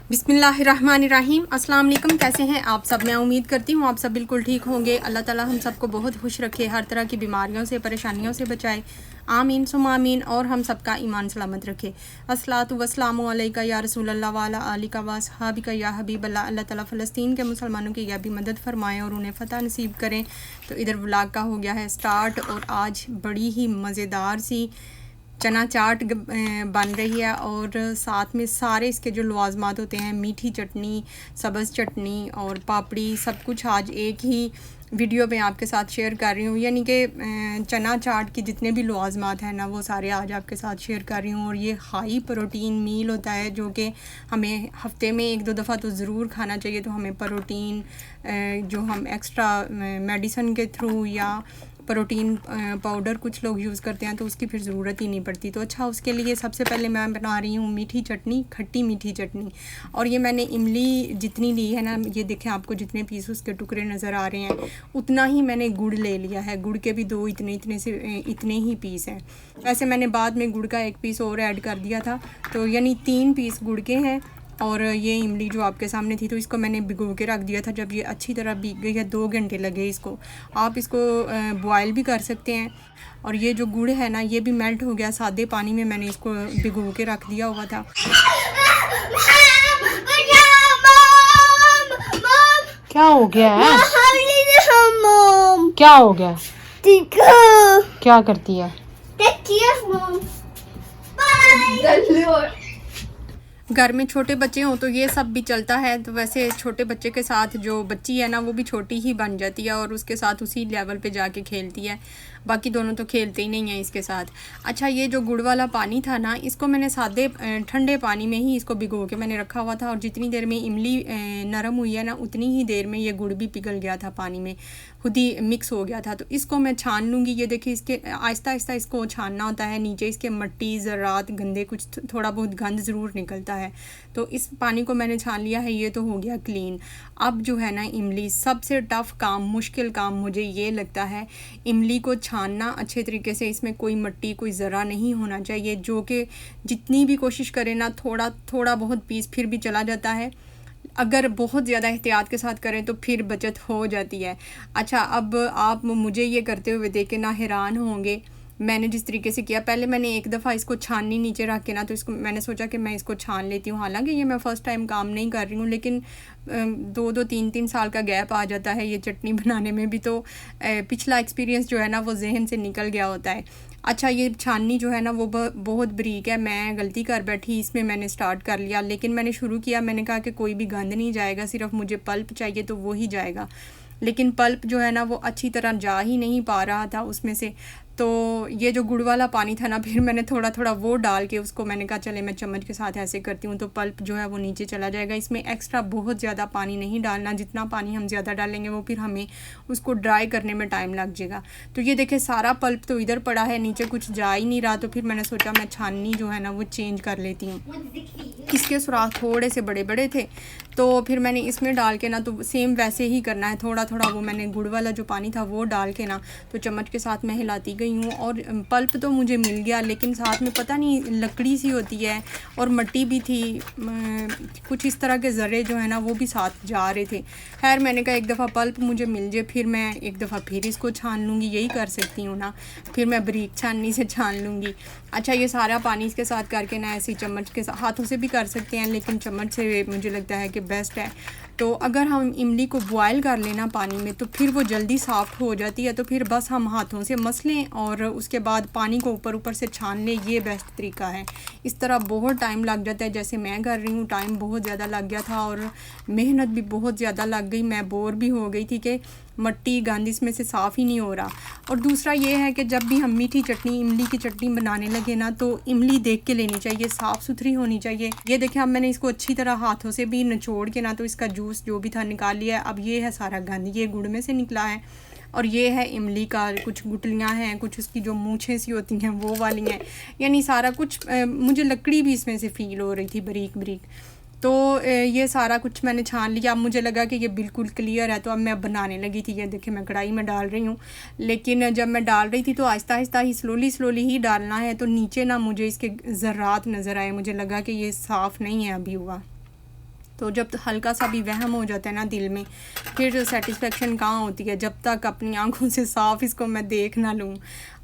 बिस्मिल्लाहिर्रहमानिर्रहीम। अस्सलाम वालेकुम। कैसे हैं आप सब? मैं उम्मीद करती हूँ आप सब बिल्कुल ठीक होंगे। अल्लाह ताला हम सबको बहुत खुश रखे, हर तरह की बीमारियों से, परेशानियों से बचाए। आमीन सुम आमीन। और हम सबका ईमान सलामत रखे। अस्सलातु वस्सलामु अलैका या रसूलल्लाह वाला आलिका व अस्हाबिका या हबीबल्लाह। अल्लाह ताला फ़लस्तीन के मुसलमानों की यह भी मदद फरमाएँ और उन्हें फ़तह नसीब करें। तो इधर व्लॉग का हो गया है स्टार्ट और आज बड़ी ही मज़ेदार सी चना चाट बन रही है और साथ में सारे इसके जो लवाजमात होते हैं, मीठी चटनी, सब्ज़ चटनी और पापड़ी, सब कुछ आज एक ही वीडियो में आपके साथ शेयर कर रही हूँ। यानी कि चना चाट के जितने भी लवाजमात हैं ना, वो सारे आज आपके साथ शेयर कर रही हूँ। और ये हाई प्रोटीन मील होता है जो कि हमें हफ्ते में 1-2 दफ़ा तो ज़रूर खाना चाहिए। तो हमें प्रोटीन जो हम एक्स्ट्रा मेडिसिन के थ्रू या प्रोटीन पाउडर कुछ लोग यूज़ करते हैं तो उसकी फिर ज़रूरत ही नहीं पड़ती। तो अच्छा, उसके लिए सबसे पहले मैं बना रही हूँ मीठी चटनी, खट्टी मीठी चटनी। और ये मैंने इमली जितनी ली है ना, ये देखें आपको जितने पीस उसके टुकड़े नज़र आ रहे हैं, उतना ही मैंने गुड़ ले लिया है। गुड़ के भी 2 इतने ही पीस हैं। वैसे मैंने बाद में गुड़ का 1 पीस और ऐड कर दिया था, तो यानी 3 पीस गुड़ के हैं। और ये इमली जो आपके सामने थी, तो इसको मैंने भिगो के रख दिया था। जब ये अच्छी तरह भीग गई है, 2 घंटे लगे इसको। आप इसको बॉयल भी कर सकते हैं। और ये जो गुड़ है ना, ये भी मेल्ट हो गया। सादे पानी में मैंने इसको भिगो के रख दिया हुआ था। क्या हो गया है? क्या हो गया? क्या करती है? घर में छोटे बच्चे हों तो ये सब भी चलता है। तो वैसे छोटे बच्चे के साथ जो बच्ची है ना, वो भी छोटी ही बन जाती है और उसके साथ उसी लेवल पे जाके खेलती है। बाकी दोनों तो खेलते ही नहीं हैं इसके साथ। अच्छा, ये जो गुड़ वाला पानी था ना, इसको मैंने सादे ठंडे पानी में ही इसको भिगो के मैंने रखा हुआ था। और जितनी देर में इमली नरम हुई है ना, उतनी ही देर में ये गुड़ भी पिघल गया था पानी में, खुद ही मिक्स हो गया था। तो इसको मैं छान लूँगी। ये देखिए, इसके आहिस्ता आहिस्ता इसको छानना होता है। नीचे इसके मट्टी, ज़रात, गंदे कुछ थोड़ा बहुत गंद ज़रूर निकलता है। तो इस पानी को मैंने छान लिया है। ये तो हो गया क्लीन। अब जो है ना इमली, सबसे टफ़ काम, मुश्किल काम मुझे ये लगता है इमली को छानना अच्छे तरीके से। इसमें कोई मट्टी, कोई ज़रा नहीं होना चाहिए, जो कि जितनी भी कोशिश करें ना, थोड़ा थोड़ा बहुत पीस फिर भी चला जाता है। अगर बहुत ज़्यादा एहतियात के साथ करें तो फिर बचत हो जाती है। अच्छा, अब आप मुझे ये करते हुए देख के ना हैरान होंगे। मैंने जिस तरीके से किया, पहले मैंने एक दफ़ा इसको छाननी नीचे रख के ना, तो इसको मैंने सोचा कि मैं इसको छान लेती हूँ। हालांकि ये मैं फ़र्स्ट टाइम काम नहीं कर रही हूँ, लेकिन 2-2, 3-3 साल का गैप आ जाता है ये चटनी बनाने में भी। तो पिछला एक्सपीरियंस जो है ना, वो जहन से निकल गया होता है। अच्छा, ये छाननी जो है ना, वो बहुत बारीक है। मैं गलती कर बैठी, इसमें मैंने स्टार्ट कर लिया। लेकिन मैंने शुरू किया, मैंने कहा कि कोई भी गंद नहीं जाएगा, सिर्फ मुझे पल्प चाहिए तो वो ही जाएगा। लेकिन पल्प जो है ना, वो अच्छी तरह जा ही नहीं पा रहा था उसमें से। तो ये जो गुड़ वाला पानी था ना, फिर मैंने थोड़ा थोड़ा वो डाल के उसको, मैंने कहा चले मैं चम्मच के साथ ऐसे करती हूँ तो पल्प जो है वो नीचे चला जाएगा। इसमें एक्स्ट्रा बहुत ज़्यादा पानी नहीं डालना। जितना पानी हम ज़्यादा डालेंगे वो फिर हमें उसको ड्राई करने में टाइम लग जाएगा। तो ये देखे, सारा पल्प तो इधर पड़ा है, नीचे कुछ जा ही नहीं रहा। तो फिर मैंने सोचा मैं छाननी जो है ना वो चेंज कर लेती हूँ। इसके सुराख थोड़े से बड़े बड़े थे, तो फिर मैंने इसमें डाल के ना, तो सेम वैसे ही करना है। थोड़ा थोड़ा वो मैंने गुड़ वाला जो पानी था वो डाल के ना, तो चम्मच के साथ मैं हिलाती गई हूँ। और पल्प तो मुझे मिल गया, लेकिन साथ में पता नहीं लकड़ी सी होती है और मट्टी भी थी, कुछ इस तरह के ज़र्रे जो है ना वो भी साथ जा रहे थे। खैर, मैंने कहा एक दफ़ा पल्प मुझे मिल जाए, फिर मैं एक दफ़ा फिर इसको छान लूँगी। यही कर सकती हूँ ना, फिर मैं बारीक छाननी से छान लूँगी। अच्छा, ये सारा पानी इसके साथ करके ना, ऐसी चम्मच के साथ, हाथों से भी कर सकते हैं, लेकिन चम्मच से मुझे लगता है कि बेस्ट है। तो अगर हम इमली को बॉयल कर लेना पानी में, तो फिर वो जल्दी सॉफ्ट हो जाती है। तो फिर बस हम हाथों से मस लें और उसके बाद पानी को ऊपर ऊपर से छान लें, ये बेस्ट तरीका है। इस तरह बहुत टाइम लग जाता है, जैसे मैं कर रही हूँ। टाइम बहुत ज़्यादा लग गया था और मेहनत भी बहुत ज़्यादा लग गई। मैं बोर भी हो गई थी कि मट्टी, गंद इसमें से साफ़ ही नहीं हो रहा। और दूसरा ये है कि जब भी हम मीठी चटनी, इमली की चटनी बनाने लगे ना, तो इमली देख के लेनी चाहिए, साफ़ सुथरी होनी चाहिए। ये देखें, अब मैंने इसको अच्छी तरह हाथों से भी निचोड़ के ना, तो इसका जूस जो भी था निकाल लिया है। अब ये है सारा गंद, ये गुड़ में से निकला है। और ये है इमली का, कुछ गुठलियाँ हैं, कुछ उसकी जो मूँछें सी होती हैं वो वाली हैं, यानी सारा कुछ। मुझे लकड़ी भी इसमें से फ़ील हो रही थी, बारीक बारीक। तो ये सारा कुछ मैंने छान लिया। अब मुझे लगा कि ये बिल्कुल क्लियर है, तो अब मैं बनाने लगी थी। ये देखिए, मैं कढ़ाई में डाल रही हूँ, लेकिन जब मैं डाल रही थी तो आहिस्ता आहिस्ता ही, स्लोली ही डालना है। तो नीचे ना मुझे इसके ज़र्रात नज़र आए, मुझे लगा कि ये साफ़ नहीं है अभी हुआ। तो जब हल्का सा भी वहम हो जाता है ना दिल में, फिर सेटिस्फेक्शन कहाँ होती है जब तक अपनी आंखों से साफ़ इसको मैं देख ना लूँ।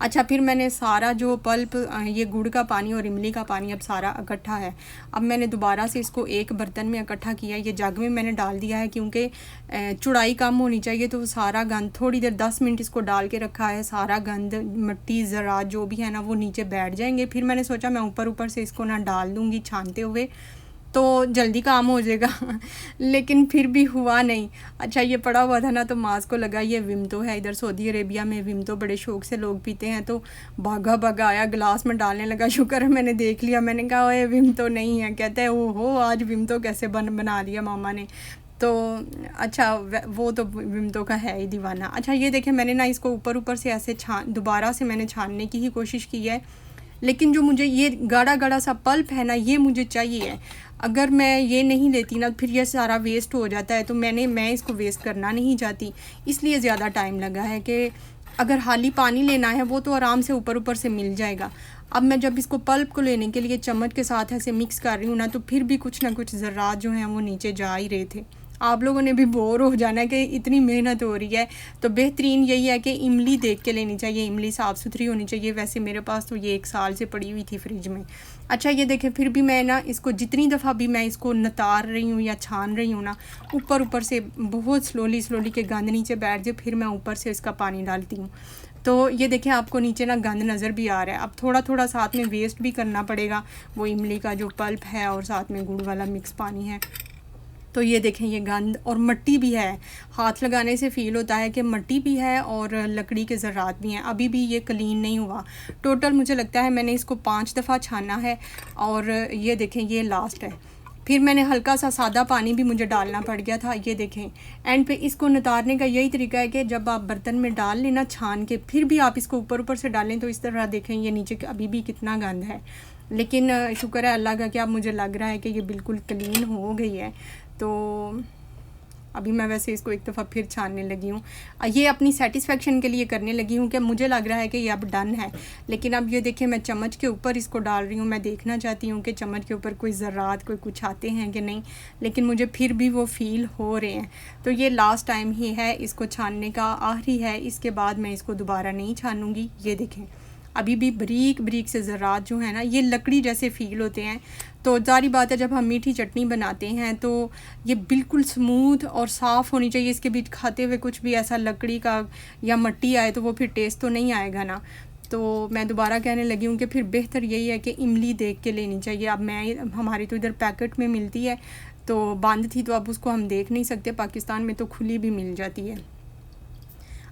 अच्छा, फिर मैंने सारा जो पल्प, ये गुड़ का पानी और इमली का पानी अब सारा इकट्ठा है। अब मैंने दोबारा से इसको एक बर्तन में इकट्ठा किया। ये जग में मैंने डाल दिया है क्योंकि चौड़ाई कम होनी चाहिए, तो सारा गंद थोड़ी देर 10 मिनट इसको डाल के रखा है। सारा गंद, मिट्टी, ज़रात जो भी है ना वो नीचे बैठ जाएंगे। फिर मैंने सोचा मैं ऊपर ऊपर से इसको ना डाल दूँगी छानते हुए, तो जल्दी काम हो जाएगा लेकिन फिर भी हुआ नहीं। अच्छा, ये पड़ा हुआ था ना तो मास को लगा ये विम्तो है। इधर सऊदी अरेबिया में विम्तो बड़े शौक से लोग पीते हैं, तो भागा भागा आया गिलास में डालने लगा। शुक्र है मैंने देख लिया। मैंने कहा ओए विम्तो नहीं है। कहते हैं ओहो आज विम्तो कैसे बना दिया मामा ने। तो अच्छा, वो तो विम्तो का है ही दीवाना। अच्छा, ये देखें मैंने ना इसको ऊपर ऊपर से ऐसे दोबारा से मैंने छानने की ही कोशिश की है, लेकिन जो मुझे ये गाढ़ा गाढ़ा सा पल्प है ना ये मुझे चाहिए है। अगर मैं ये नहीं लेती ना फिर ये सारा वेस्ट हो जाता है, तो मैं इसको वेस्ट करना नहीं चाहती, इसलिए ज़्यादा टाइम लगा है कि अगर खाली पानी लेना है वो तो आराम से ऊपर ऊपर से मिल जाएगा। अब मैं जब इसको पल्प को लेने के लिए चम्मच के साथ ऐसे मिक्स कर रही हूँ ना, तो फिर भी कुछ ना कुछ ज़र्रात जो हैं वो नीचे जा ही रहे थे। आप लोगों ने भी बोर हो जाना है कि इतनी मेहनत हो रही है, तो बेहतरीन यही है कि इमली देख के लेनी चाहिए। इमली साफ़ सुथरी होनी चाहिए। वैसे मेरे पास तो ये 1 साल से पड़ी हुई थी फ्रिज में। अच्छा, ये देखें फिर भी मैं ना इसको जितनी दफ़ा भी मैं इसको नतार रही हूँ या छान रही हूँ ना, ऊपर ऊपर से बहुत स्लोली के गंद नीचे बैठ जाए, फिर मैं ऊपर से इसका पानी डालती हूँ। तो ये देखें आपको नीचे ना गंद नज़र भी आ रहा है। अब थोड़ा थोड़ा साथ में वेस्ट भी करना पड़ेगा, वो इमली का जो पल्प है और साथ में गुड़ वाला मिक्स पानी है। तो ये देखें ये गंद और मिट्टी भी है, हाथ लगाने से फ़ील होता है कि मिट्टी भी है और लकड़ी के ज़र्रात भी हैं। अभी भी ये क्लीन नहीं हुआ। टोटल मुझे लगता है मैंने इसको 5 दफ़ा छाना है और ये देखें ये लास्ट है। फिर मैंने हल्का सा सादा पानी भी मुझे डालना पड़ गया था। ये देखें एंड पे इसको नतारने का यही तरीका है कि जब आप बर्तन में डाल लेना छान के, फिर भी आप इसको ऊपर ऊपर से डालें तो इस तरह देखें ये नीचे अभी भी कितना गंद है। लेकिन शुक्र है अल्लाह का कि अब मुझे लग रहा है कि ये बिल्कुल क्लीन हो गई है। तो अभी मैं वैसे इसको एक दफ़ा फिर छानने लगी हूँ। ये अपनी सेटिस्फेक्शन के लिए करने लगी हूँ कि मुझे लग रहा है कि ये अब डन है। लेकिन अब ये देखिए मैं चम्मच के ऊपर इसको डाल रही हूँ। मैं देखना चाहती हूँ कि चम्मच के ऊपर कोई ज़र्रात कोई कुछ आते हैं कि नहीं, लेकिन मुझे फिर भी वो फ़ील हो रहे हैं। तो ये लास्ट टाइम ही है इसको छानने का, आखिरी है। इसके बाद मैं इसको दोबारा नहीं छानूँगी। ये देखें अभी भी बारीक बारीक से ज़र्रात जो है ना ये लकड़ी जैसे फ़ील होते हैं। तो जारी बात है जब हम मीठी चटनी बनाते हैं तो ये बिल्कुल स्मूथ और साफ़ होनी चाहिए। इसके बीच खाते हुए कुछ भी ऐसा लकड़ी का या मिट्टी आए तो वो फिर टेस्ट तो नहीं आएगा ना। तो मैं दोबारा कहने लगी हूँ कि फिर बेहतर यही है कि इमली देख के लेनी चाहिए। अब हमारी तो इधर पैकेट में मिलती है, तो बंद थी तो अब उसको हम देख नहीं सकते। पाकिस्तान में तो खुली भी मिल जाती है।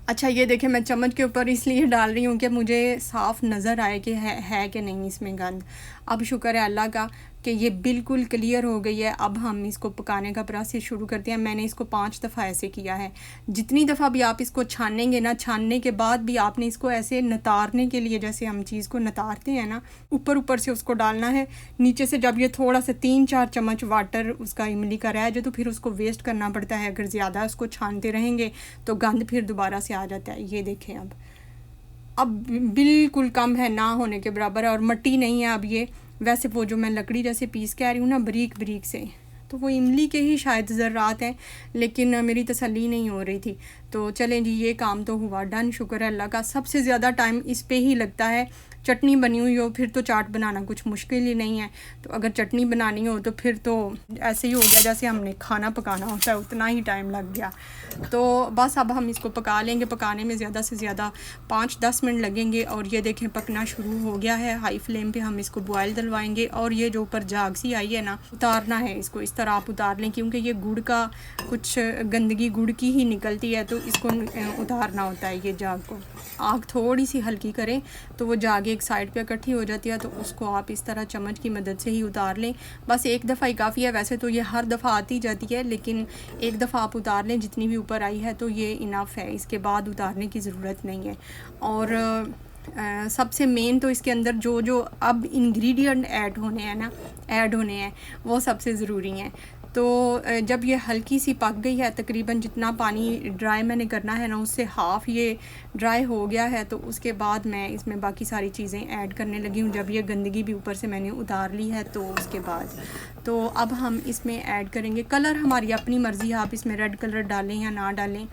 अच्छा, ये देखें मैं चम्मच के ऊपर इसलिए डाल रही हूँ कि मुझे साफ़ नज़र आए कि है कि नहीं इसमें गंद। अब शुक्र है अल्लाह का कि ये बिल्कुल क्लियर हो गई है। अब हम इसको पकाने का प्रोसेस शुरू करते हैं। मैंने इसको 5 दफ़ा ऐसे किया है। जितनी दफ़ा भी आप इसको छानेंगे ना, छानने के बाद भी आपने इसको ऐसे नतारने के लिए, जैसे हम चीज़ को नतारते हैं ना, ऊपर ऊपर से उसको डालना है। नीचे से जब ये थोड़ा सा 3-4 चम्मच वाटर उसका इमली का रह जाए तो फिर उसको वेस्ट करना पड़ता है। अगर ज़्यादा उसको छानते रहेंगे तो गंद फिर दोबारा से आ जाता है। ये देखें अब बिल्कुल कम है, ना होने के बराबर है और मिट्टी नहीं है अब ये। वैसे वो जो मैं लकड़ी जैसे पीस के आ रही हूँ ना बारीक बारीक से, तो वो इमली के ही शायद ज़र्रात हैं, लेकिन मेरी तसल्ली नहीं हो रही थी। तो चलें जी, ये काम तो हुआ डन, शुक्र है अल्लाह का। सबसे ज़्यादा टाइम इस पे ही लगता है। चटनी बनी हुई हो फिर तो चाट बनाना कुछ मुश्किल ही नहीं है। तो अगर चटनी बनानी हो तो फिर तो ऐसे ही हो गया जैसे हमने खाना पकाना होता है, उतना ही टाइम लग गया। तो बस अब हम इसको पका लेंगे। पकाने में ज़्यादा से ज़्यादा 5-10 मिनट लगेंगे। और ये देखें पकना शुरू हो गया है। हाई फ्लेम पे हम इसको बॉयल दिलवाएंगे। और ये जो ऊपर झाग सी आई है ना, उतारना है इसको। इस तरह आप उतार लें क्योंकि ये गुड़ का कुछ गंदगी गुड़ की ही निकलती है, तो इसको उतारना होता है ये झाग को। आग थोड़ी सी हल्की करें तो वो झाग एक साइड पे इकट्ठी हो जाती है, तो उसको आप इस तरह चम्मच की मदद से ही उतार लें। बस एक दफ़ा ही काफ़ी है। वैसे तो ये हर दफ़ा आती जाती है, लेकिन एक दफ़ा आप उतार लें जितनी भी ऊपर आई है तो ये इनफ है। इसके बाद उतारने की ज़रूरत नहीं है। और सबसे मेन तो इसके अंदर जो अब इंग्रेडिएंट ऐड होने हैं वो सबसे ज़रूरी हैं। तो जब ये हल्की सी पक गई है, तकरीबन जितना पानी ड्राई मैंने करना है ना उससे हाफ़ ये ड्राई हो गया है, तो उसके बाद मैं इसमें बाकी सारी चीज़ें ऐड करने लगी हूँ। जब ये गंदगी भी ऊपर से मैंने उतार ली है तो उसके बाद तो अब हम इसमें ऐड करेंगे कलर। हमारी अपनी मर्ज़ी है, आप इसमें रेड कलर डालें या ना डालें।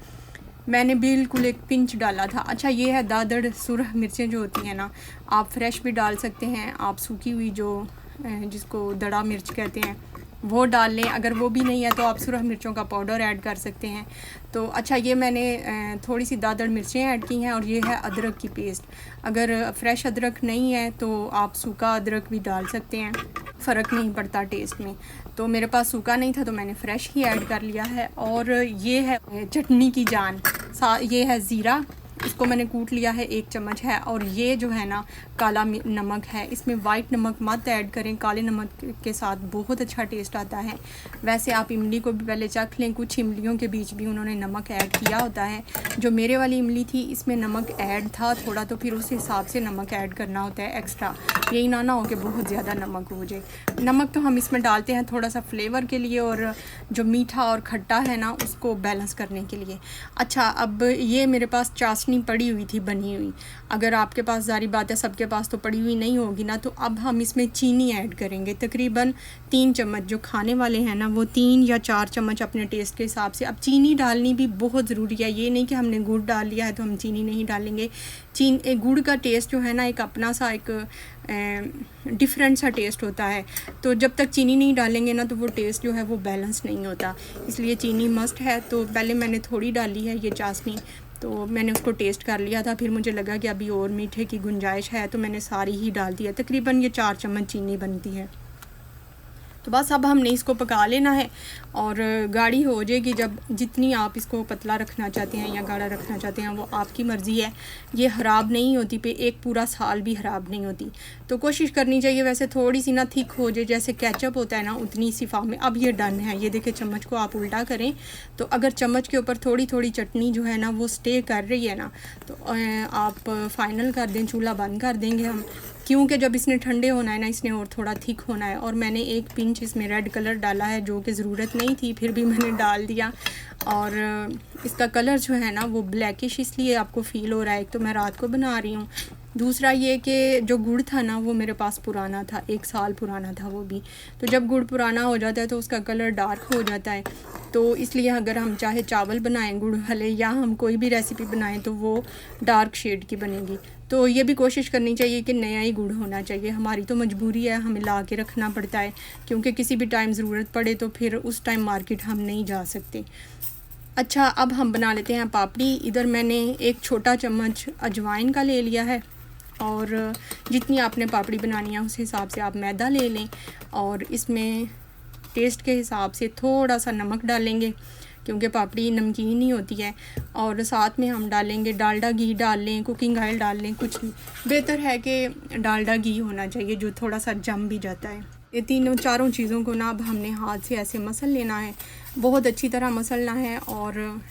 मैंने बिल्कुल एक पिंच डाला था। अच्छा, ये है दादड़ सुरख मिर्चें जो होती हैं ना, आप फ्रेश भी डाल सकते हैं, आप सूखी हुई जो जिसको दड़ा मिर्च कहते हैं वो डाल लें। अगर वो भी नहीं है तो आप सुरख मिर्चों का पाउडर ऐड कर सकते हैं। तो अच्छा, ये मैंने थोड़ी सी दादड़ मिर्चें ऐड की हैं और ये है अदरक की पेस्ट। अगर फ्रेश अदरक नहीं है तो आप सूखा अदरक भी डाल सकते हैं, फ़र्क नहीं पड़ता टेस्ट में। तो मेरे पास सूखा नहीं था तो मैंने फ़्रेश ही ऐड कर लिया है। और ये है चटनी की जान, ये है ज़ीरा, इसको मैंने कूट लिया है, 1 चम्मच है। और ये जो है ना काला नमक है, इसमें वाइट नमक मत ऐड करें, काले नमक के साथ बहुत अच्छा टेस्ट आता है। वैसे आप इमली को भी पहले चख लें, कुछ इमलियों के बीच भी उन्होंने नमक ऐड किया होता है। जो मेरे वाली इमली थी इसमें नमक ऐड था थोड़ा, तो फिर उस हिसाब से नमक ऐड करना होता है एक्स्ट्रा, यही ना हो कि बहुत ज़्यादा नमक हो जाए। नमक तो हम इसमें डालते हैं थोड़ा सा फ्लेवर के लिए और जो मीठा और खट्टा है ना उसको बैलेंस करने के लिए। अच्छा, अब ये मेरे पास चाशनी पड़ी हुई थी बनी हुई। अगर आपके पास, जारी बात है सबके पास तो पड़ी हुई नहीं होगी ना, तो अब हम इसमें चीनी ऐड करेंगे तकरीबन 3 चम्मच। जो खाने वाले हैं ना वो 3 या 4 चम्मच अपने टेस्ट के हिसाब से। अब चीनी डालनी भी बहुत ज़रूरी है, ये नहीं कि हमने गुड़ डाल लिया है तो हम चीनी नहीं डालेंगे। गुड़ का टेस्ट जो है ना एक अपना सा एक डिफरेंट सा टेस्ट होता है, तो जब तक चीनी नहीं डालेंगे ना तो वो टेस्ट जो है वो बैलेंस नहीं होता, इसलिए चीनी मस्ट है। तो पहले मैंने थोड़ी डाली है ये चाशनी, तो मैंने उसको टेस्ट कर लिया था, फिर मुझे लगा कि अभी और मीठे की गुंजाइश है तो मैंने सारी ही डाल दी है। तकरीबन ये 4 चम्मच चीनी बनती है। तो बस अब हमने इसको पका लेना है और गाढ़ी हो जाएगी। जब जितनी आप इसको पतला रखना चाहते हैं या गाढ़ा रखना चाहते हैं वो आपकी मर्ज़ी है। ये ख़राब नहीं होती, पे एक पूरा साल भी ख़राब नहीं होती, तो कोशिश करनी चाहिए। वैसे थोड़ी सी ना थिक हो जाए, जैसे केचप होता है ना उतनी सी फॉर्म में। अब ये डन है, ये देखिए चम्मच को आप उल्टा करें तो अगर चम्मच के ऊपर थोड़ी थोड़ी चटनी जो है ना वो स्टे कर रही है ना तो आप फाइनल कर दें, चूल्हा बंद कर देंगे हम, क्योंकि जब इसने ठंडे होना है ना इसने और थोड़ा थिक होना है। और मैंने 1 पिंच इसमें रेड कलर डाला है जो कि ज़रूरत नहीं थी, फिर भी मैंने डाल दिया। और इसका कलर जो है ना वो ब्लैकिश इसलिए आपको फ़ील हो रहा है, एक तो मैं रात को बना रही हूँ, दूसरा ये कि जो गुड़ था ना वो मेरे पास पुराना था, 1 साल पुराना था वो भी। तो जब गुड़ पुराना हो जाता है तो उसका कलर डार्क हो जाता है, तो इसलिए अगर हम चाहे चावल बनाएं गुड़ वाले या हम कोई भी रेसिपी बनाएं तो वो डार्क शेड की बनेगी। तो ये भी कोशिश करनी चाहिए कि नया ही गुड़ होना चाहिए। हमारी तो मजबूरी है, हमें ला के रखना पड़ता है, क्योंकि किसी भी टाइम ज़रूरत पड़े तो फिर उस टाइम मार्केट हम नहीं जा सकते। अच्छा, अब हम बना लेते हैं पापड़ी। इधर मैंने 1 छोटा चम्मच अजवाइन का ले लिया है और जितनी आपने पापड़ी बनानी है उस हिसाब से आप मैदा ले लें और इसमें टेस्ट के हिसाब से थोड़ा सा नमक डालेंगे क्योंकि पापड़ी नमकीन ही होती है। और साथ में हम डालेंगे डालडा घी, डाल लें कुकिंग ऑयल डाल लें, कुछ भी बेहतर है कि डालडा घी होना चाहिए जो थोड़ा सा जम भी जाता है। ये तीनों चारों चीज़ों को ना अब हमने हाथ से ऐसे मसल लेना है, बहुत अच्छी तरह मसलना है। और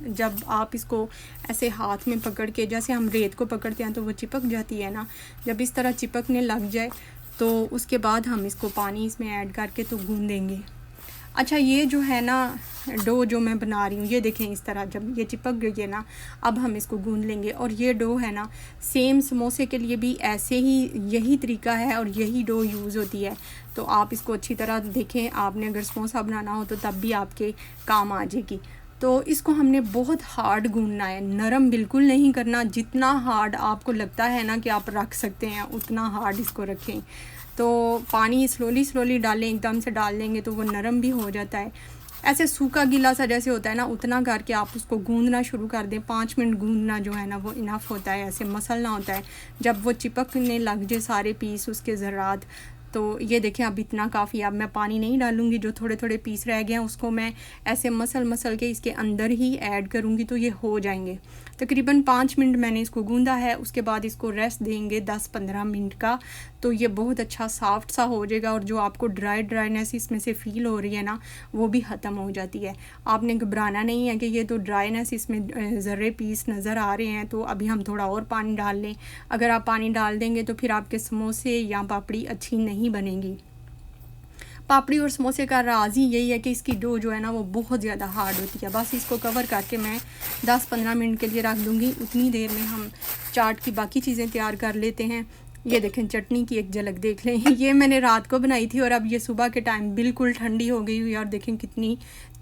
जब आप इसको ऐसे हाथ में पकड़ के, जैसे हम रेत को पकड़ते हैं तो वो चिपक जाती है ना, जब इस तरह चिपकने लग जाए तो उसके बाद हम इसको पानी इसमें ऐड करके तो गूंदेंगे। अच्छा, ये जो है ना डो जो मैं बना रही हूँ, ये देखें इस तरह जब ये चिपक गई है ना, अब हम इसको गूंद लेंगे। और ये डो है ना सेम समोसे के लिए भी ऐसे ही यही तरीका है और यही डो यूज़ होती है। तो आप इसको अच्छी तरह देखें, आपने अगर समोसा बनाना हो तो तब भी आपके काम आ जाएगी। तो इसको हमने बहुत हार्ड गूंदना है, नरम बिल्कुल नहीं करना। जितना हार्ड आपको लगता है ना कि आप रख सकते हैं उतना हार्ड इसको रखें। तो पानी स्लोली डालें, एकदम से डाल देंगे तो वो नरम भी हो जाता है। ऐसे सूखा गीला सा जैसे होता है ना उतना करके आप उसको गूंदना शुरू कर दें। 5 मिनट गूंदना जो है ना वो इनफ होता है, ऐसे मसलना होता है। जब वो चिपकने लग जाए सारे पीस उसके ज़रात, तो ये देखें अब इतना काफ़ी। अब मैं पानी नहीं डालूँगी, जो थोड़े थोड़े पीस रह गए हैं उसको मैं ऐसे मसल के इसके अंदर ही ऐड करूँगी तो ये हो जाएंगे। तकरीबन 5 मिनट मैंने इसको गूंदा है, उसके बाद इसको रेस्ट देंगे 10-15 मिनट का, तो ये बहुत अच्छा सॉफ्ट सा हो जाएगा। और जो आपको ड्राईनेस इसमें से फ़ील हो रही है ना वो भी ख़त्म हो जाती है। आपने घबराना नहीं है कि ये तो ड्राईनेस इसमें ज़र्रे पीस नज़र आ रहे हैं तो अभी हम थोड़ा और पानी डाल लें। अगर आप पानी डाल देंगे तो फिर आपके समोसे या पापड़ी अच्छी नहीं बनेगी। पापड़ी और समोसे का राज ही यही है कि इसकी डो जो है ना वो बहुत ज़्यादा हार्ड होती है। बस इसको कवर करके मैं 10-15 मिनट के लिए रख दूँगी। उतनी देर में हम चाट की बाकी चीज़ें तैयार कर लेते हैं। ये देखें चटनी की एक झलक देख लें। ये मैंने रात को बनाई थी और अब ये सुबह के टाइम बिल्कुल ठंडी हो गई हुई है और देखें कितनी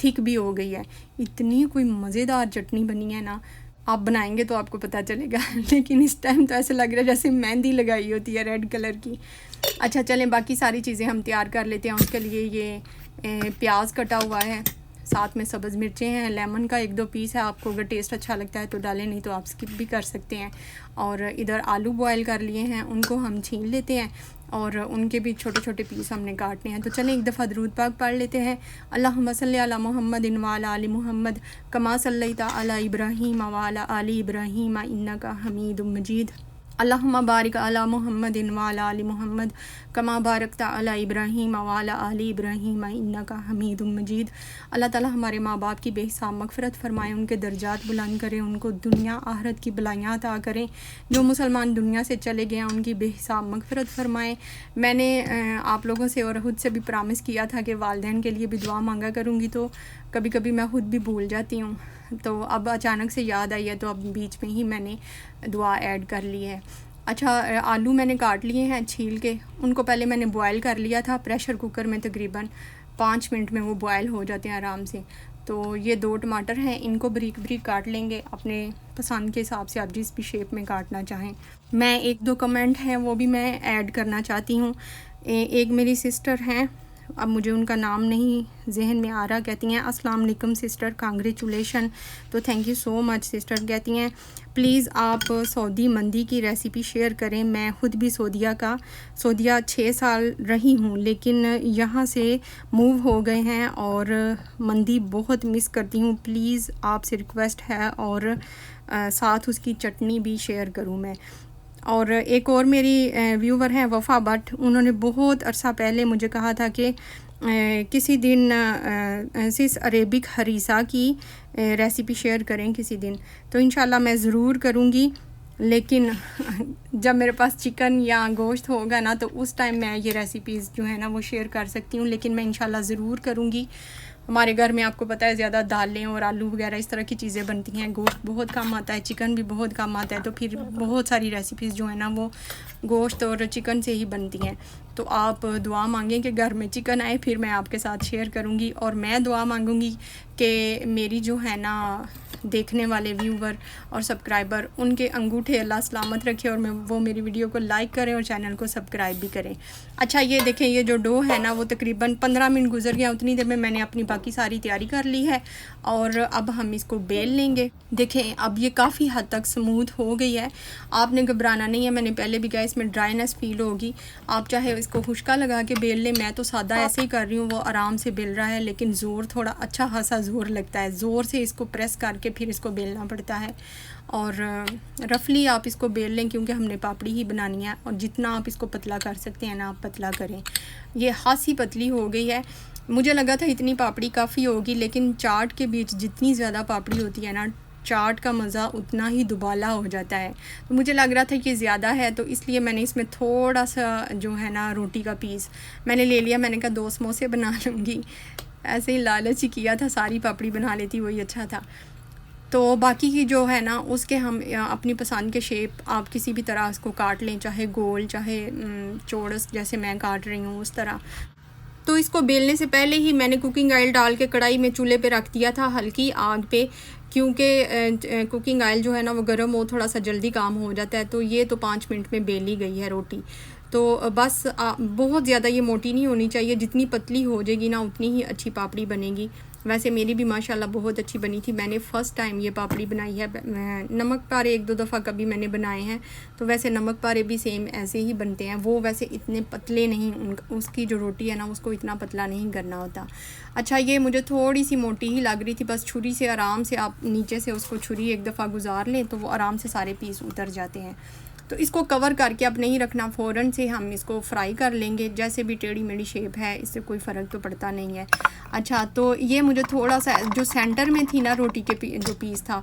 थिक भी हो गई है। इतनी कोई मज़ेदार चटनी बनी है ना, आप बनाएंगे तो आपको पता चलेगा। लेकिन इस टाइम तो ऐसे लग रहा है जैसे मेहंदी लगाई होती है रेड कलर की। अच्छा चलें बाकी सारी चीज़ें हम तैयार कर लेते हैं। उसके लिए ये प्याज कटा हुआ है, साथ में सब्ज़ मिर्चें हैं, लेमन का 1-2 पीस है। आपको अगर टेस्ट अच्छा लगता है तो डालें, नहीं तो आप स्किप भी कर सकते हैं। और इधर आलू बॉयल कर लिए हैं, उनको हम छील लेते हैं और उनके भी छोटे छोटे पीस हमने काटने हैं। तो चलें एक दफ़ा दरूद पाक पढ़ लेते हैं। अल्लाहुम्मा सल्ली अला मुहम्मदिन व अला आलि मुहम्मद कमा सल्लैता अला इब्राहीम व अला आलि इब्राहीम इन्नका हमीदुम मजीद। अल्लाहुम्मा बारिक अला मुहम्मदिन व अला आलि मुहम्मद कमा बारकता अला इब्राहीम व अला आलि इब्राहीम इन्नका हमीदुम मजीद। अल्लाह ताला हमारे माँ बाप की बेहिसाब मग़फ़िरत फ़रमाएँ, उनके दर्जात बुलंद करें, उनको दुनिया आखिरत की भलाइयाँ अता करें। जो मुसलमान दुनिया से चले गए हैं उनकी बेहिसाब मग़फ़िरत फ़रमाएँ। मैंने आप लोगों से और खुद से भी प्रॉमिस किया था कि वालिदैन के लिए भी दुआ मांगा करूँगी, तो कभी कभी मैं खुद भी भूल जाती हूँ। तो अब अचानक से याद आई है तो अब बीच में ही मैंने दुआ ऐड कर ली है। अच्छा आलू मैंने काट लिए हैं छील के, उनको पहले मैंने बॉयल कर लिया था प्रेशर कुकर में, तकरीबन 5 मिनट में वो बॉयल हो जाते हैं आराम से। तो ये 2 टमाटर हैं, इनको बारीक बारीक काट लेंगे अपने पसंद के हिसाब से, आप जिस भी शेप में काटना चाहें। मैं 1-2 कमेंट हैं वो भी मैं ऐड करना चाहती हूँ। एक मेरी सिस्टर हैं, अब मुझे उनका नाम नहीं जहन में आ रहा, कहती हैं अस्सलाम वालेकुम सिस्टर, कांग्रेचुलेशन। तो thank you so much sister. कहती हैं प्लीज़ आप सऊदी मंदी की रेसिपी शेयर करें। मैं ख़ुद भी सऊदिया 6 साल रही हूँ, लेकिन यहाँ से मूव हो गए हैं और मंदी बहुत मिस करती हूँ। प्लीज़ आपसे रिक्वेस्ट है, और साथ उसकी चटनी भी शेयर करूँ मैं। और एक और मेरी व्यूवर हैं वफ़ा भट्ट, उन्होंने बहुत अरसा पहले मुझे कहा था कि किसी दिन सिस अरेबिक हरीसा की रेसिपी शेयर करें किसी दिन, तो इंशाल्लाह मैं ज़रूर करूँगी। लेकिन जब मेरे पास चिकन या गोश्त होगा ना तो उस टाइम मैं ये रेसिपीज़ जो है ना वो शेयर कर सकती हूँ, लेकिन मैं इंशाल्लाह ज़रूर करूँगी। हमारे घर में आपको पता है ज़्यादा दालें और आलू वगैरह इस तरह की चीज़ें बनती हैं, गोश्त बहुत कम आता है, चिकन भी बहुत कम आता है, तो फिर बहुत सारी रेसिपीज़ जो है ना वो गोश्त और चिकन से ही बनती हैं। तो आप दुआ मांगें कि घर में चिकन आए, फिर मैं आपके साथ शेयर करूँगी। और मैं दुआ मांगूँगी कि मेरी जो है ना देखने वाले व्यूवर और सब्सक्राइबर, उनके अंगूठे अल्लाह सलामत रखे और वो मेरी वीडियो को लाइक करें और चैनल को सब्सक्राइब भी करें। अच्छा ये देखें, ये जो डो है ना वो तकरीबन 15 मिनट गुजर गया, उतनी देर में मैंने अपनी बाकी सारी तैयारी कर ली है और अब हम इसको बेल लेंगे। देखें अब ये काफ़ी हद तक स्मूथ हो गई है, आपने घबराना नहीं है। मैंने पहले भी कहा इसमें ड्राइनेस फील होगी, आप चाहे इसको खुश्का लगा के बेल लें। मैं तो सादा ऐसे ही कर रही हूँ, वो आराम से बेल रहा है, लेकिन ज़ोर थोड़ा अच्छा खासा ज़ोर लगता है, ज़ोर से इसको प्रेस करके फिर इसको बेलना पड़ता है। और रफली आप इसको बेल लें, क्योंकि हमने पापड़ी ही बनानी है, और जितना आप इसको पतला कर सकते हैं ना आप पतला करें। ये खासी पतली हो गई है, मुझे लगा था इतनी पापड़ी काफ़ी होगी, लेकिन चाट के बीच जितनी ज़्यादा पापड़ी होती है ना, चाट का मज़ा उतना ही दुबाला हो जाता है। तो मुझे लग रहा था कि ज़्यादा है, तो इसलिए मैंने इसमें थोड़ा सा जो है ना रोटी का पीस मैंने ले लिया। मैंने कहा 2 समोसे बना लूँगी, ऐसे ही लालच ही किया था, सारी पापड़ी बना लेती वही अच्छा था। तो बाकी की जो है ना उसके हम अपनी पसंद के शेप आप किसी भी तरह इसको काट लें, चाहे गोल चाहे चौरस जैसे मैं काट रही हूँ उस तरह। तो इसको बेलने से पहले ही मैंने कुकिंग ऑयल डाल के कढ़ाई में चूल्हे पे रख दिया था हल्की आग पे, क्योंकि कुकिंग ऑयल जो है ना वो गर्म हो थोड़ा सा जल्दी काम हो जाता है। तो ये तो 5 मिनट में बेली गई है रोटी। तो बस बहुत ज़्यादा ये मोटी नहीं होनी चाहिए, जितनी पतली हो जाएगी ना उतनी ही अच्छी पापड़ी बनेगी। वैसे मेरी भी माशाल्लाह बहुत अच्छी बनी थी, मैंने फ़र्स्ट टाइम ये पापड़ी बनाई है। नमक पारे 1-2 दफ़ा कभी मैंने बनाए हैं, तो वैसे नमक पारे भी सेम ऐसे ही बनते हैं। वो वैसे इतने पतले नहीं, उसकी जो रोटी है ना उसको इतना पतला नहीं करना होता। अच्छा ये मुझे थोड़ी सी मोटी ही लग रही थी, बस छुरी से आराम से आप नीचे से उसको छुरी 1 दफ़ा गुजार लें तो वो आराम से सारे पीस उतर जाते हैं। तो इसको कवर करके अब नहीं रखना, फ़ौरन से हम इसको फ्राई कर लेंगे। जैसे भी टेढ़ी मेढ़ी शेप है इससे कोई फ़र्क तो पड़ता नहीं है। अच्छा तो ये मुझे थोड़ा सा जो सेंटर में थी ना रोटी के जो पीस था,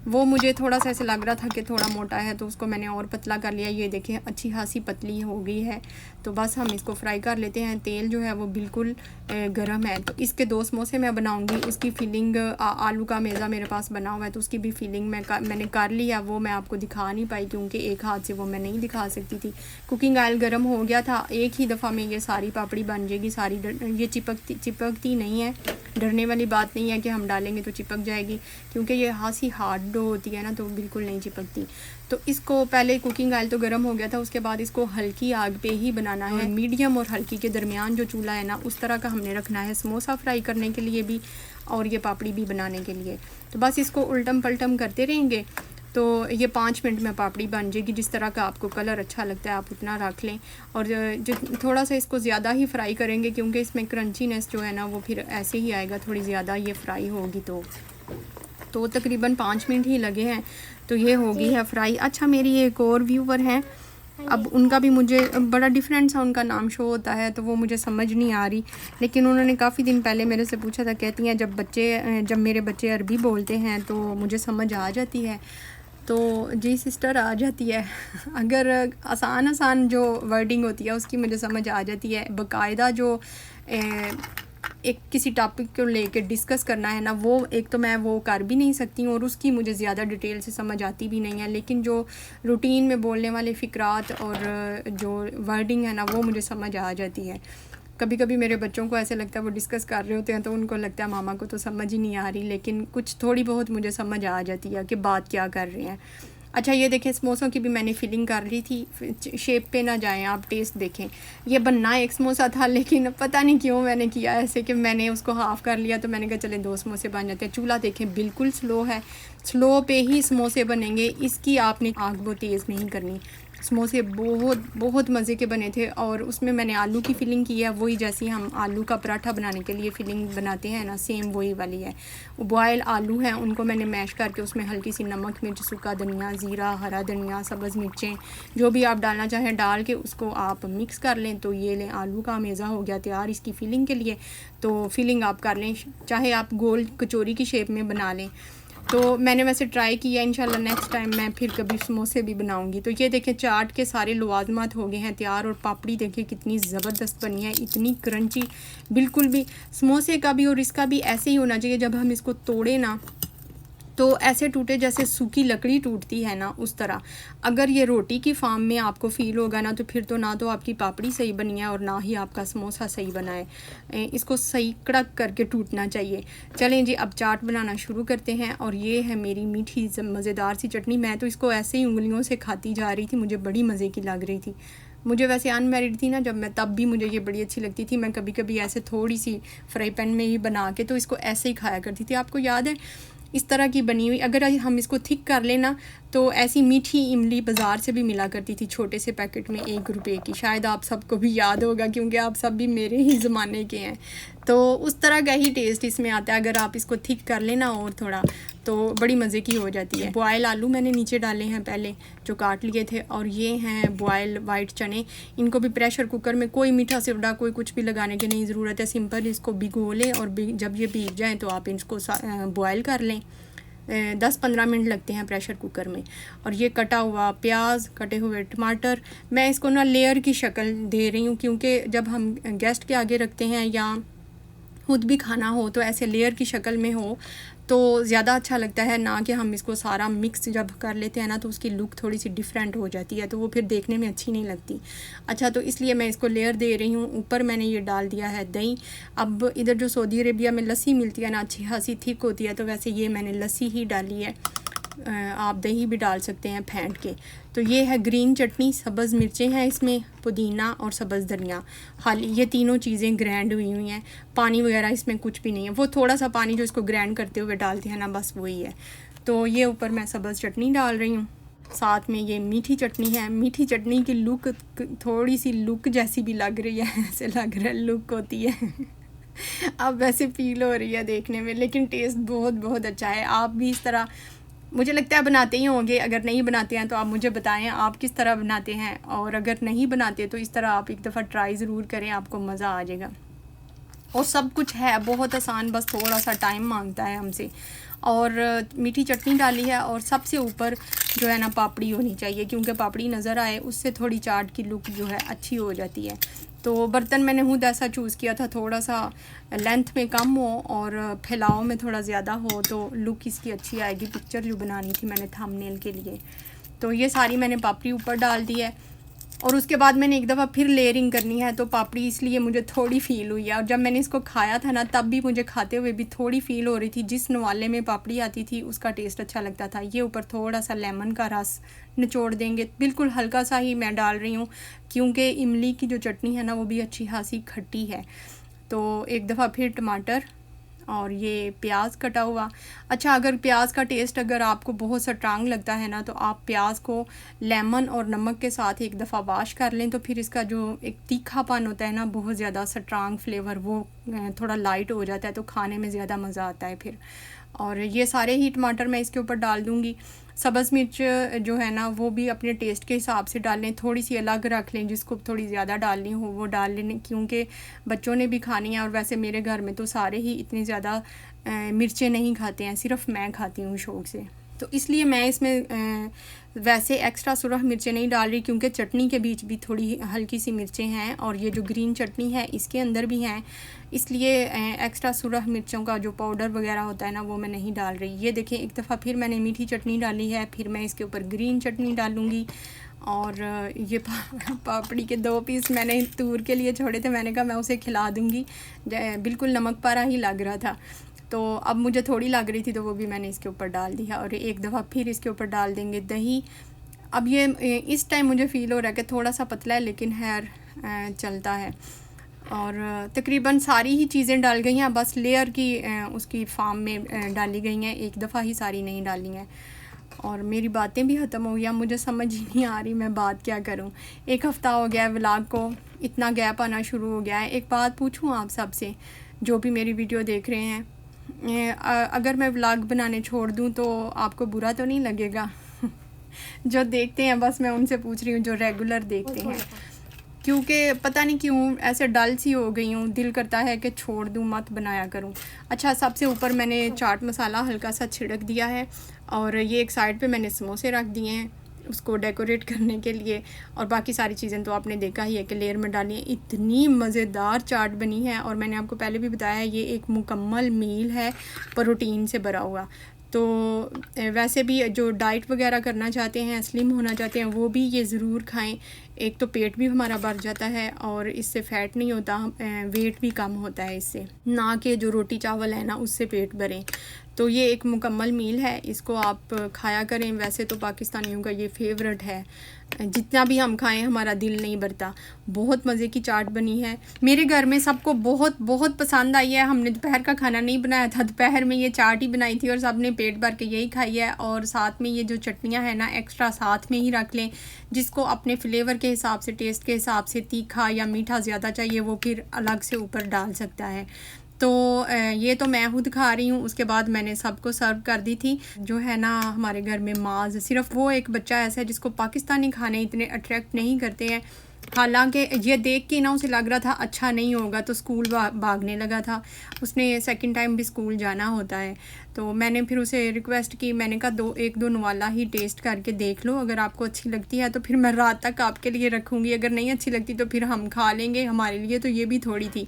वो मुझे थोड़ा सा ऐसे लग रहा था कि थोड़ा मोटा है, तो उसको मैंने और पतला कर लिया। ये देखें अच्छी खासी पतली हो गई है। तो बस हम इसको फ्राई कर लेते हैं। तेल जो है वो बिल्कुल गर्म है। तो इसके 2 समोसे मैं बनाऊंगी। इसकी फिलिंग आलू का मेज़ा मेरे पास बना हुआ है, तो उसकी भी फिलिंग मैंने कर लिया। वो मैं आपको दिखा नहीं पाई क्योंकि एक हाथ से वो मैं नहीं दिखा सकती थी। कुकिंग ऑयल गर्म हो गया था। एक ही दफ़ा में ये सारी पापड़ी बन जाएगी सारी। ये चिपकती नहीं है। डरने वाली बात नहीं है कि हम डालेंगे तो चिपक जाएगी, क्योंकि ये खासी हार्ड डो होती है ना, तो बिल्कुल नहीं चिपकती। तो इसको पहले कुकिंग ऑयल तो गर्म हो गया था, उसके बाद इसको हल्की आग पे ही बनाना है। मीडियम और हल्की के दरमियान जो चूल्हा है ना, उस तरह का हमने रखना है, समोसा फ्राई करने के लिए भी और ये पापड़ी भी बनाने के लिए। तो बस इसको उल्टम पलटम करते रहेंगे तो ये 5 मिनट में पापड़ी बन जाएगी। जिस तरह का आपको कलर अच्छा लगता है आप उतना रख लें। और जो थोड़ा सा इसको ज़्यादा ही फ्राई करेंगे, क्योंकि इसमें क्रंचीनेस जो है ना वो फिर ऐसे ही आएगा, थोड़ी ज़्यादा ये फ्राई होगी। तो तकरीबन 5 मिनट ही लगे हैं, तो ये हो गई है फ्राई। अच्छा, मेरी एक और व्यूवर हैं, अब उनका भी मुझे बड़ा डिफरेंट सा उनका नाम शो होता है, तो वो मुझे समझ नहीं आ रही, लेकिन उन्होंने काफ़ी दिन पहले मेरे से पूछा था। कहती हैं जब मेरे बच्चे अरबी बोलते हैं तो मुझे समझ आ जाती है। तो जी सिस्टर, आ जाती है। अगर आसान जो वर्डिंग होती है उसकी मुझे समझ आ जाती है। बाकायदा जो एक किसी टॉपिक को लेके डिस्कस करना है ना, वो एक तो मैं वो कर भी नहीं सकती हूँ और उसकी मुझे ज़्यादा डिटेल से समझ आती भी नहीं है। लेकिन जो रूटीन में बोलने वाले फ़िक्रात और जो वर्डिंग है ना, वो मुझे समझ आ जाती है। कभी कभी मेरे बच्चों को ऐसे लगता है वो डिस्कस कर रहे होते हैं तो उनको लगता है मामा को तो समझ ही नहीं आ रही, लेकिन कुछ थोड़ी बहुत मुझे समझ आ जाती है कि बात क्या कर रहे हैं। अच्छा, ये देखें समोसों की भी मैंने फिलिंग कर ली थी। शेप पे ना जाएं आप, टेस्ट देखें। ये बनना एक समोसा था, लेकिन पता नहीं क्यों मैंने किया ऐसे कि मैंने उसको हाफ़ कर लिया। तो मैंने कहा चले 2 समोसे बन जाते हैं। चूल्हा देखें बिल्कुल स्लो है, स्लो पे ही समोसे बनेंगे। इसकी आपने आग बहुत तेज़ नहीं करनी। समोसे बहुत मज़े के बने थे। और उसमें मैंने आलू की फिलिंग की है, वही जैसी हम आलू का पराठा बनाने के लिए फिलिंग बनाते हैं ना, सेम वही वाली है। बॉयल आलू हैं, उनको मैंने मैश करके उसमें हल्की सी नमक, मिर्च, सूखा धनिया, ज़ीरा, हरा धनिया, सब्ज़ मिर्चें, जो भी आप डालना चाहें डाल के उसको आप मिक्स कर लें। तो ये लें, आलू का मेज़ा हो गया तैयार इसकी फिलिंग के लिए। तो फिलिंग आप कर लें, चाहे आप गोल कचौरी की शेप में बना लें। तो मैंने वैसे ट्राई किया, इंशाल्लाह नेक्स्ट टाइम मैं फिर कभी समोसे भी बनाऊंगी। तो ये देखें चाट के सारे लवाजमात हो गए हैं तैयार। और पापड़ी देखें कितनी ज़बरदस्त बनी है, इतनी क्रंची, बिल्कुल भी समोसे का भी और इसका भी ऐसे ही होना चाहिए। जब हम इसको तोड़े ना तो ऐसे टूटे जैसे सूखी लकड़ी टूटती है ना, उस तरह। अगर ये रोटी की फार्म में आपको फ़ील होगा ना, तो फिर तो ना तो आपकी पापड़ी सही बनी है और ना ही आपका समोसा सही बना है। इसको सही कड़क करके टूटना चाहिए। चलें जी, अब चाट बनाना शुरू करते हैं। और ये है मेरी मीठी मज़ेदार सी चटनी। मैं तो इसको ऐसे ही उंगलियों से खाती जा रही थी, मुझे बड़ी मज़े की लग रही थी। मुझे वैसे अनमैरिड थी ना जब मैं, तब भी मुझे ये बड़ी अच्छी लगती थी। मैं कभी कभी ऐसे थोड़ी सी फ्राई पैन में ही बना के तो इसको ऐसे ही खाया करती थी। आपको याद है इस तरह की बनी हुई? अगर हम इसको थिक कर लेना तो ऐसी मीठी इमली बाज़ार से भी मिला करती थी, छोटे से पैकेट में 1 रुपये की। शायद आप सबको भी याद होगा क्योंकि आप सब भी मेरे ही ज़माने के हैं। तो उस तरह का ही टेस्ट इसमें आता है अगर आप इसको थिक कर लेना और थोड़ा, तो बड़ी मज़े की हो जाती है। बॉयल आलू मैंने नीचे डाले हैं पहले, जो काट लिए थे। और ये हैं बॉयल वाइट चने। इनको भी प्रेशर कुकर में, कोई मीठा सोडा कोई कुछ भी लगाने की नहीं ज़रूरत है। सिंपल इसको भिगो लें और जब ये भीग जाएँ तो आप इसको बॉयल कर लें। 10-15 मिनट लगते हैं प्रेशर कुकर में। और ये कटा हुआ प्याज, कटे हुए टमाटर, मैं इसको ना लेयर की शक्ल दे रही हूँ, क्योंकि जब हम गेस्ट के आगे रखते हैं या खुद भी खाना हो तो ऐसे लेयर की शक्ल में हो तो ज़्यादा अच्छा लगता है, ना कि हम इसको सारा मिक्स जब कर लेते हैं ना तो उसकी लुक थोड़ी सी डिफरेंट हो जाती है, तो वो फिर देखने में अच्छी नहीं लगती। अच्छा, तो इसलिए मैं इसको लेयर दे रही हूँ। ऊपर मैंने ये डाल दिया है दही। अब इधर जो सऊदी अरेबिया में लस्सी मिलती है ना, अच्छी खासी थिक होती है, तो वैसे ये मैंने लस्सी ही डाली है। आप दही भी डाल सकते हैं फेंट के। तो ये है ग्रीन चटनी, सब्ज़ मिर्चें हैं इसमें, पुदीना और सब्ज़ धनिया, खाली ये तीनों चीज़ें ग्राइंड हुई हैं। पानी वगैरह इसमें कुछ भी नहीं है, वो थोड़ा सा पानी जो इसको ग्राइंड करते हुए डालते हैं ना, बस वही है। तो ये ऊपर मैं सब्ज़ चटनी डाल रही हूँ, साथ में ये मीठी चटनी है। मीठी चटनी की लुक थोड़ी सी लुक जैसी भी लग रही है, ऐसे लग रहा है लुक होती है अब वैसे फील हो रही है देखने में, लेकिन टेस्ट बहुत अच्छा है। आप भी इस तरह मुझे लगता है बनाते ही होंगे। अगर नहीं बनाते हैं तो आप मुझे बताएं आप किस तरह बनाते हैं, और अगर नहीं बनाते तो इस तरह आप एक दफ़ा ट्राई ज़रूर करें, आपको मज़ा आ जाएगा। और सब कुछ है बहुत आसान, बस थोड़ा सा टाइम मांगता है हमसे। और मीठी चटनी डाली है और सबसे ऊपर जो है ना पापड़ी होनी चाहिए, क्योंकि पापड़ी नज़र आए उससे थोड़ी चाट की लुक जो है अच्छी हो जाती है। तो बर्तन मैंने खुद ऐसा चूज़ किया था, थोड़ा सा लेंथ में कम हो और फैलाव में थोड़ा ज़्यादा हो तो लुक इसकी अच्छी आएगी। पिक्चर जो बनानी थी मैंने थंबनेल के लिए, तो ये सारी मैंने पापड़ी ऊपर डाल दी है। और उसके बाद मैंने एक दफ़ा फिर लेयरिंग करनी है, तो पापड़ी इसलिए मुझे थोड़ी फ़ील हुई है। और जब मैंने इसको खाया था ना, तब भी मुझे खाते हुए भी थोड़ी फ़ील हो रही थी, जिस नवाले में पापड़ी आती थी उसका टेस्ट अच्छा लगता था। ये ऊपर थोड़ा सा लेमन का रस निचोड़ देंगे, बिल्कुल हल्का सा ही मैं डाल रही हूँ, क्योंकि इमली की जो चटनी है ना वो भी अच्छी खासी खट्टी है। तो एक दफ़ा फिर टमाटर और ये प्याज कटा हुआ। अच्छा, अगर प्याज का टेस्ट अगर आपको बहुत स्ट्रांग लगता है ना, तो आप प्याज को लेमन और नमक के साथ एक दफ़ा वॉश कर लें, तो फिर इसका जो एक तीखापन होता है ना, बहुत ज़्यादा स्ट्रांग फ्लेवर, वो थोड़ा लाइट हो जाता है, तो खाने में ज़्यादा मज़ा आता है फिर। और ये सारे ही टमाटर मैं इसके ऊपर डाल दूँगी। सब्ज़ मिर्च जो है ना वो भी अपने टेस्ट के हिसाब से डाल लें, थोड़ी सी अलग रख लें, जिसको थोड़ी ज़्यादा डालनी हो वो डाल लें, क्योंकि बच्चों ने भी खानी है। और वैसे मेरे घर में तो सारे ही इतनी ज़्यादा मिर्चें नहीं खाते हैं, सिर्फ मैं खाती हूँ शौक़ से, तो इसलिए मैं इसमें वैसे एक्स्ट्रा सुरख मिर्चें नहीं डाल रही, क्योंकि चटनी के बीच भी थोड़ी हल्की सी मिर्चें हैं और ये जो ग्रीन चटनी है इसके अंदर भी हैं, इसलिए एक्स्ट्रा सुरख मिर्चों का जो पाउडर वगैरह होता है ना वो मैं नहीं डाल रही। ये देखें, एक दफ़ा फिर मैंने मीठी चटनी डाली है, फिर मैं इसके ऊपर ग्रीन चटनी डालूँगी। और ये पापड़ी के 2 पीस मैंने तूर के लिए छोड़े थे, मैंने कहा मैं उसे खिला दूँगी, बिल्कुल नमक पारा ही लग रहा था, तो अब मुझे थोड़ी लग रही थी तो वो भी मैंने इसके ऊपर डाल दी है। और एक दफ़ा फिर इसके ऊपर डाल देंगे दही। अब ये इस टाइम मुझे फ़ील हो रहा है कि थोड़ा सा पतला है, लेकिन खैर चलता है। और तकरीबन सारी ही चीज़ें डाल गई हैं, बस लेयर की उसकी फार्म में डाली गई हैं, एक दफ़ा ही सारी नहीं डाली हैं। और मेरी बातें भी ख़त्म हो गई, मुझे समझ ही नहीं आ रही मैं बात क्या करूं। 1 हफ़्ता हो गया व्लॉग को, इतना गैप आना शुरू हो गया है। एक बात पूछूं आप सबसे, जो भी मेरी वीडियो देख रहे हैं, अगर मैं व्लॉग बनाने छोड़ दूं तो आपको बुरा तो नहीं लगेगा? जो देखते हैं, बस मैं उनसे पूछ रही हूँ जो रेगुलर देखते हैं, क्योंकि पता नहीं क्यों ऐसे डल सी हो गई हूँ, दिल करता है कि छोड़ दूँ, मत बनाया करूँ। अच्छा, सबसे ऊपर मैंने चाट मसाला हल्का सा छिड़क दिया है, और ये एक साइड पे मैंने समोसे रख दिए हैं उसको डेकोरेट करने के लिए। और बाकी सारी चीज़ें तो आपने देखा ही है कि लेयर में डाली है। इतनी मज़ेदार चाट बनी है, और मैंने आपको पहले भी बताया ये एक मुकम्मल मील है प्रोटीन से भरा हुआ। तो वैसे भी जो डाइट वगैरह करना चाहते हैं, स्लिम होना चाहते हैं, वो भी ये ज़रूर खाएं। एक तो पेट भी हमारा भर जाता है और इससे फ़ैट नहीं होता, वेट भी कम होता है इससे, ना कि जो रोटी चावल है ना उससे पेट भरें। तो ये एक मुकम्मल मील है, इसको आप खाया करें। वैसे तो पाकिस्तानियों का ये फेवरेट है, जितना भी हम खाएं हमारा दिल नहीं भरता। बहुत मज़े की चाट बनी है, मेरे घर में सबको बहुत बहुत पसंद आई है। हमने दोपहर का खाना नहीं बनाया था, दोपहर में ये चाट ही बनाई थी और सबने पेट भर के यही खाई है। और साथ में ये जो चटनियाँ हैं ना, एक्स्ट्रा साथ में ही रख लें, जिसको अपने फ्लेवर के हिसाब से, टेस्ट के हिसाब से तीखा या मीठा ज़्यादा चाहिए वो फिर अलग से ऊपर डाल सकता है। तो ये तो मैं खुद खा रही हूँ, उसके बाद मैंने सबको सर्व कर दी थी। जो है ना हमारे घर में माज़, सिर्फ वो एक बच्चा ऐसा है जिसको पाकिस्तानी खाने इतने अट्रैक्ट नहीं करते हैं। हालांकि ये देख के ना उसे लग रहा था अच्छा नहीं होगा, तो स्कूल भागने लगा था। उसने सेकंड टाइम भी स्कूल जाना होता है, तो मैंने फिर उसे रिक्वेस्ट की, मैंने कहा एक दो नवाला ही टेस्ट करके देख लो, अगर आपको अच्छी लगती है तो फिर मैं रात तक आपके लिए रखूँगी, अगर नहीं अच्छी लगती तो फिर हम खा लेंगे, हमारे लिए तो ये भी थोड़ी थी।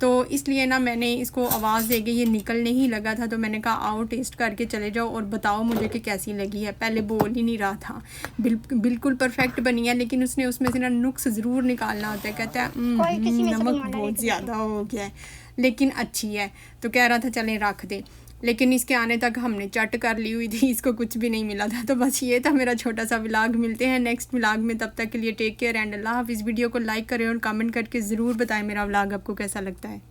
तो इसलिए ना मैंने इसको आवाज़ दे के, ये निकलने ही लगा था, तो मैंने कहा आओ टेस्ट करके चले जाओ और बताओ मुझे कि कैसी लगी है। पहले बोल ही नहीं रहा था, बिल्कुल परफेक्ट बनी है, लेकिन उसने उसमें से ना नुक्स ज़रूर निकालना होता है। कहता है नमक बहुत ज़्यादा हो गया है, लेकिन अच्छी है। तो कह रहा था चलें रख दे, लेकिन इसके आने तक हमने चट कर ली हुई थी, इसको कुछ भी नहीं मिला था। तो बस ये था मेरा छोटा सा व्लॉग। मिलते हैं नेक्स्ट व्लॉग में, तब तक के लिए टेक केयर एंड अल्लाह हाफ़िज़। वीडियो को लाइक करें और कमेंट करके ज़रूर बताएं मेरा व्लॉग आपको कैसा लगता है।